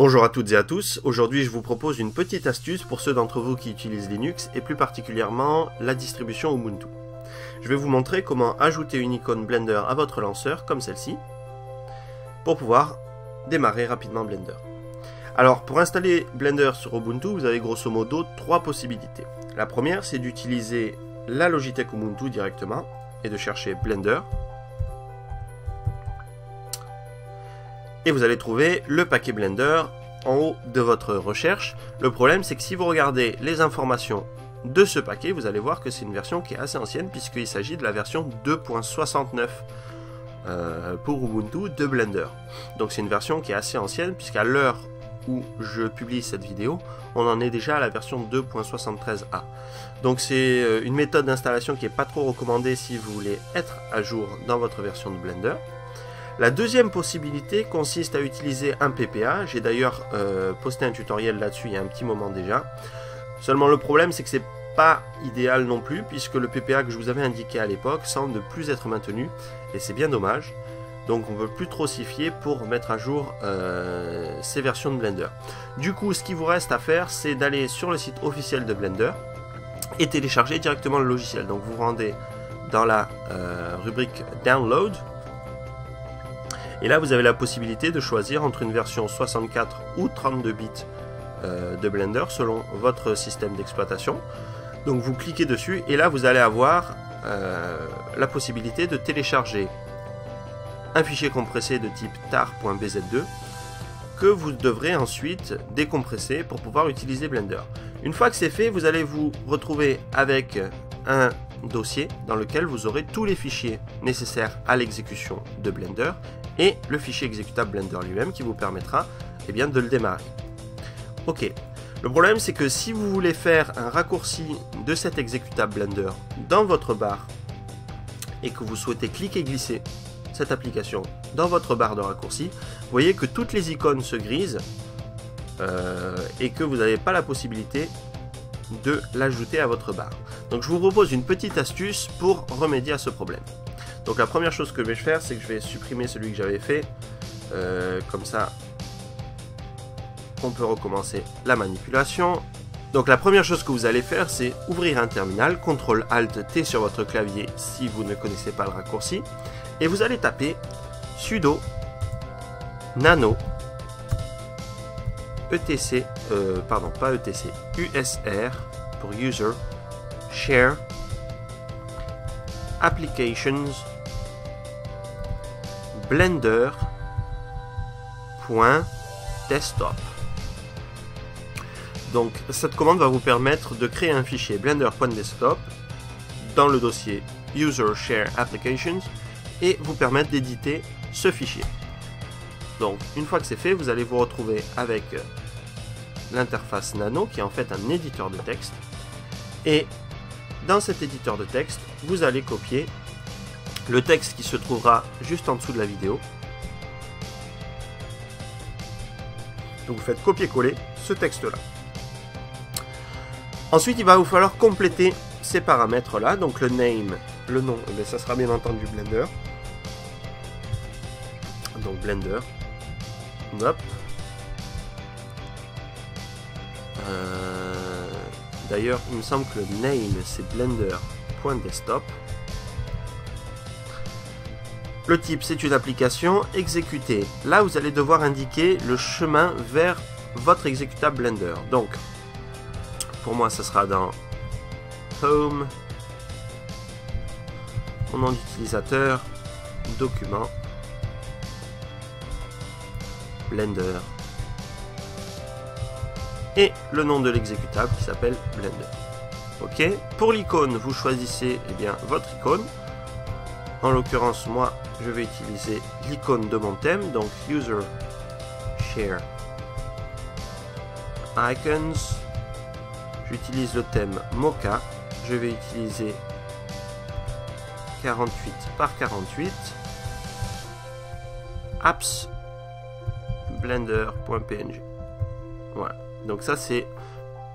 Bonjour à toutes et à tous, aujourd'hui je vous propose une petite astuce pour ceux d'entre vous qui utilisent Linux et plus particulièrement la distribution Ubuntu. Je vais vous montrer comment ajouter une icône Blender à votre lanceur comme celle-ci pour pouvoir démarrer rapidement Blender. Alors pour installer Blender sur Ubuntu, vous avez grosso modo trois possibilités. La première, c'est d'utiliser la Logitech Ubuntu directement et de chercher Blender. Et vous allez trouver le paquet Blender en haut de votre recherche. Le problème, c'est que si vous regardez les informations de ce paquet, vous allez voir que c'est une version qui est assez ancienne puisqu'il s'agit de la version 2.69 pour Ubuntu de Blender. Donc c'est une version qui est assez ancienne puisqu'à l'heure où je publie cette vidéo, on en est déjà à la version 2.73a. Donc c'est une méthode d'installation qui n'est pas trop recommandée si vous voulez être à jour dans votre version de Blender. La deuxième possibilité consiste à utiliser un PPA. J'ai d'ailleurs posté un tutoriel là-dessus il y a un petit moment déjà. Seulement le problème, c'est que c'est pas idéal non plus, puisque le PPA que je vous avais indiqué à l'époque semble ne plus être maintenu, et c'est bien dommage. Donc on ne peut plus trop s'y fier pour mettre à jour ces versions de Blender. Du coup, ce qu'il vous reste à faire, c'est d'aller sur le site officiel de Blender et télécharger directement le logiciel. Donc vous vous rendez dans la rubrique Download. Et là, vous avez la possibilité de choisir entre une version 64 ou 32 bits de Blender selon votre système d'exploitation. Donc vous cliquez dessus et là, vous allez avoir la possibilité de télécharger un fichier compressé de type tar.bz2 que vous devrez ensuite décompresser pour pouvoir utiliser Blender. Une fois que c'est fait, vous allez vous retrouver avec un dossier dans lequel vous aurez tous les fichiers nécessaires à l'exécution de Blender et le fichier exécutable Blender lui-même qui vous permettra de le démarrer. Ok, le problème c'est que si vous voulez faire un raccourci de cet exécutable Blender dans votre barre et que vous souhaitez cliquer et glisser cette application dans votre barre de raccourci, vous voyez que toutes les icônes se grisent et que vous n'avez pas la possibilité de l'ajouter à votre barre. Donc je vous propose une petite astuce pour remédier à ce problème. Donc la première chose que je vais faire, c'est que je vais supprimer celui que j'avais fait, comme ça on peut recommencer la manipulation. Donc la première chose que vous allez faire, c'est ouvrir un terminal, CTRL-ALT-T sur votre clavier si vous ne connaissez pas le raccourci, et vous allez taper sudo nano etc, pardon pas etc, usr pour user share applications blender.desktop. Donc cette commande va vous permettre de créer un fichier blender.desktop dans le dossier user share applications et vous permettre d'éditer ce fichier. Donc une fois que c'est fait, vous allez vous retrouver avec l'interface Nano qui est en fait un éditeur de texte, et dans cet éditeur de texte, vous allez copier le texte qui se trouvera juste en dessous de la vidéo. Donc vous faites copier-coller ce texte-là. Ensuite, il va vous falloir compléter ces paramètres-là. Donc le name, le nom, ça sera bien entendu Blender. Donc Blender. Hop. D'ailleurs, il me semble que le name c'est blender.desktop. Le type c'est une application exécutée. Là, vous allez devoir indiquer le chemin vers votre exécutable Blender. Donc, pour moi, ça sera dans Home, mon nom d'utilisateur, Document, Blender, et le nom de l'exécutable qui s'appelle Blender. Ok. Pour l'icône, vous choisissez votre icône. En l'occurrence, moi, je vais utiliser l'icône de mon thème, donc User Share Icons. J'utilise le thème Mocha. Je vais utiliser 48 par 48. Apps blender.png. Voilà. Donc ça c'est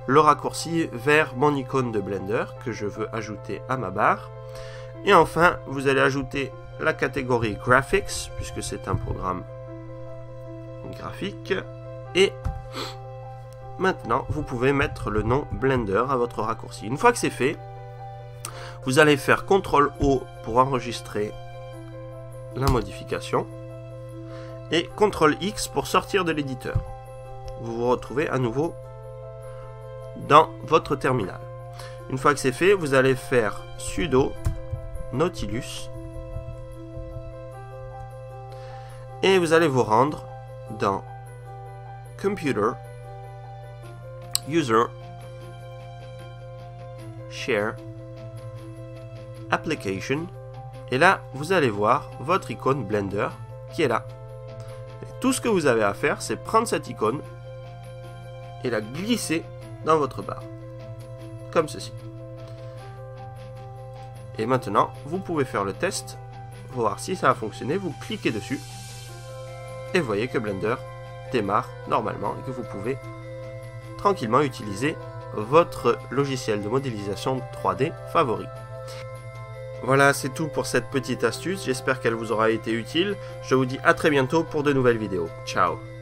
le raccourci vers mon icône de Blender que je veux ajouter à ma barre. Et enfin, vous allez ajouter la catégorie Graphics, puisque c'est un programme graphique. Et maintenant, vous pouvez mettre le nom Blender à votre raccourci. Une fois que c'est fait, vous allez faire CTRL-O pour enregistrer la modification et CTRL-X pour sortir de l'éditeur. Vous vous retrouvez à nouveau dans votre terminal. Une fois que c'est fait, vous allez faire sudo Nautilus et vous allez vous rendre dans Computer, User, Share, Application, et là vous allez voir votre icône Blender qui est là. Et tout ce que vous avez à faire, c'est prendre cette icône et la glisser dans votre barre, comme ceci. Et maintenant, vous pouvez faire le test, voir si ça a fonctionné, vous cliquez dessus, et vous voyez que Blender démarre normalement, et que vous pouvez tranquillement utiliser votre logiciel de modélisation 3D favori. Voilà, c'est tout pour cette petite astuce, j'espère qu'elle vous aura été utile. Je vous dis à très bientôt pour de nouvelles vidéos. Ciao!